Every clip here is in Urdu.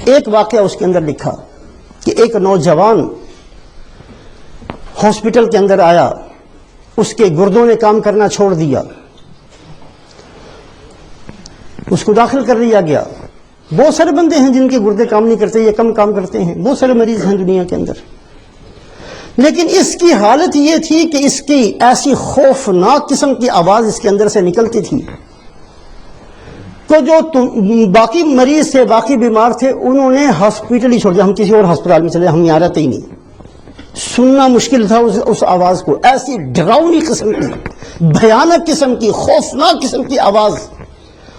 ایک واقعہ اس کے اندر لکھا کہ ایک نوجوان ہاسپٹل کے اندر آیا، اس کے گردوں نے کام کرنا چھوڑ دیا، اس کو داخل کر لیا گیا۔ بہت سارے بندے ہیں جن کے گردے کام نہیں کرتے، یہ کم کام کرتے ہیں، بہت سارے مریض ہیں دنیا کے اندر، لیکن اس کی حالت یہ تھی کہ اس کی ایسی خوفناک قسم کی آواز اس کے اندر سے نکلتی تھی تو جو باقی مریض تھے، باقی بیمار تھے، انہوں نے ہاسپٹل ہی چھوڑ دیا، ہم کسی اور ہسپتال میں چلے، ہم یہاں رہتے ہی نہیں۔ سننا مشکل تھا اس آواز کو، ایسی ڈراؤنی قسم کی، بھیانک قسم کی، خوفناک قسم کی آواز،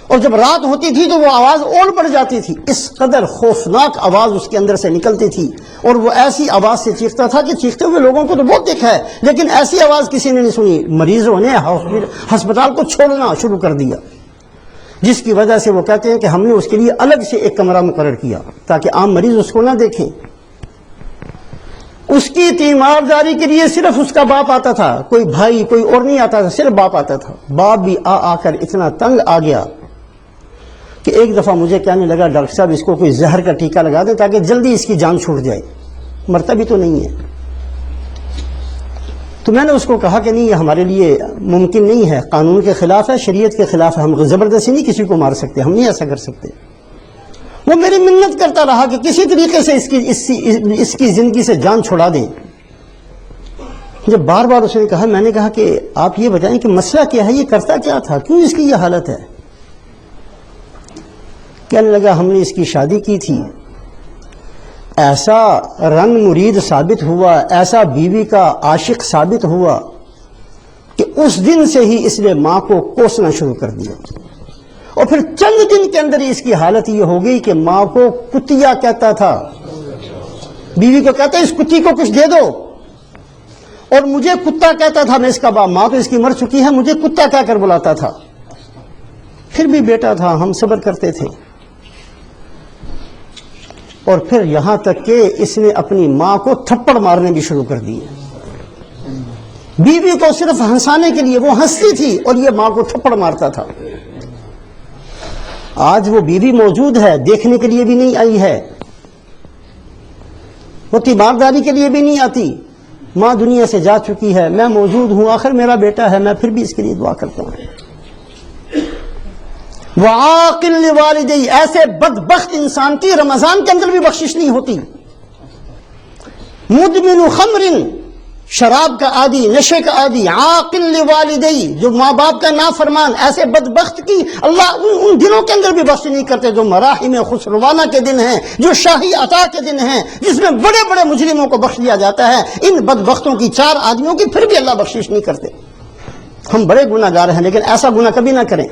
اور جب رات ہوتی تھی تو وہ آواز اور بڑھ جاتی تھی، اس قدر خوفناک آواز اس کے اندر سے نکلتی تھی، اور وہ ایسی آواز سے چیختا تھا کہ چیختے ہوئے لوگوں کو تو بہت دیکھا ہے لیکن ایسی آواز کسی نے نہیں سنی۔ مریضوں نے ہسپتال کو چھوڑنا شروع کر دیا، جس کی وجہ سے وہ کہتے ہیں کہ ہم نے اس کے لیے الگ سے ایک کمرہ مقرر کیا تاکہ عام مریض اس کو نہ دیکھیں۔ اس کی تیمارداری کے لیے صرف اس کا باپ آتا تھا، کوئی بھائی کوئی اور نہیں آتا تھا، صرف باپ آتا تھا۔ باپ بھی آ کر اتنا تنگ آ گیا کہ ایک دفعہ مجھے کہنے لگا ڈاکٹر صاحب اس کو کوئی زہر کا ٹیکہ لگا دیں تاکہ جلدی اس کی جان چھوٹ جائے، مرتا بھی تو نہیں ہے۔ تو میں نے اس کو کہا کہ نہیں، یہ ہمارے لیے ممکن نہیں ہے، قانون کے خلاف ہے، شریعت کے خلاف ہے، ہم زبردستی نہیں کسی کو مار سکتے، ہم نہیں ایسا کر سکتے۔ وہ میری منت کرتا رہا کہ کسی طریقے سے اس کی زندگی سے جان چھڑا دیں۔ جب بار بار اس نے کہا، میں نے کہا کہ آپ یہ بتائیں کہ مسئلہ کیا ہے، یہ کرتا کیا تھا، کیوں اس کی یہ حالت ہے؟ کہنے لگا ہم نے اس کی شادی کی تھی، ایسا رنگ مرید ثابت ہوا، ایسا بیوی کا عاشق ثابت ہوا کہ اس دن سے ہی اس نے ماں کو کوسنا شروع کر دیا، اور پھر چند دن کے اندر اس کی حالت یہ ہو گئی کہ ماں کو کتیا کہتا تھا، بیوی کو کہتا اس کتی کو کچھ دے دو، اور مجھے کتا کہتا تھا، میں اس کا باپ، ماں تو اس کی مر چکی ہے، مجھے کتا کہہ کر بلاتا تھا۔ پھر بھی بیٹا تھا، ہم صبر کرتے تھے، اور پھر یہاں تک کہ اس نے اپنی ماں کو تھپڑ مارنے بھی شروع کر دیے۔ بیوی کو صرف ہنسانے کے لیے، وہ ہنستی تھی اور یہ ماں کو تھپڑ مارتا تھا۔ آج وہ بیوی موجود ہے، دیکھنے کے لیے بھی نہیں آئی ہے، وہ تیمارداری کے لیے بھی نہیں آتی، ماں دنیا سے جا چکی ہے، میں موجود ہوں، آخر میرا بیٹا ہے، میں پھر بھی اس کے لیے دعا کرتا ہوں۔ وَعَاقِلْ لِوَالِدَيْهِ، ایسے بدبخت انسان کی رمضان کے اندر بھی بخشش نہیں ہوتی۔ مدمن خمر، شراب کا عادی، نشے کا عادی، عاقل لوالدیہ، جو ماں باپ کا نافرمان، ایسے بدبخت کی اللہ ان دنوں کے اندر بھی بخش نہیں کرتے جو مراحم خسروانہ کے دن ہیں، جو شاہی عطا کے دن ہیں، جس میں بڑے بڑے مجرموں کو بخش دیا جاتا ہے۔ ان بدبختوں کی 4 آدمیوں کی پھر بھی اللہ بخشش نہیں کرتے۔ ہم بڑے گناہ گار ہیں لیکن ایسا گناہ کبھی نہ کریں۔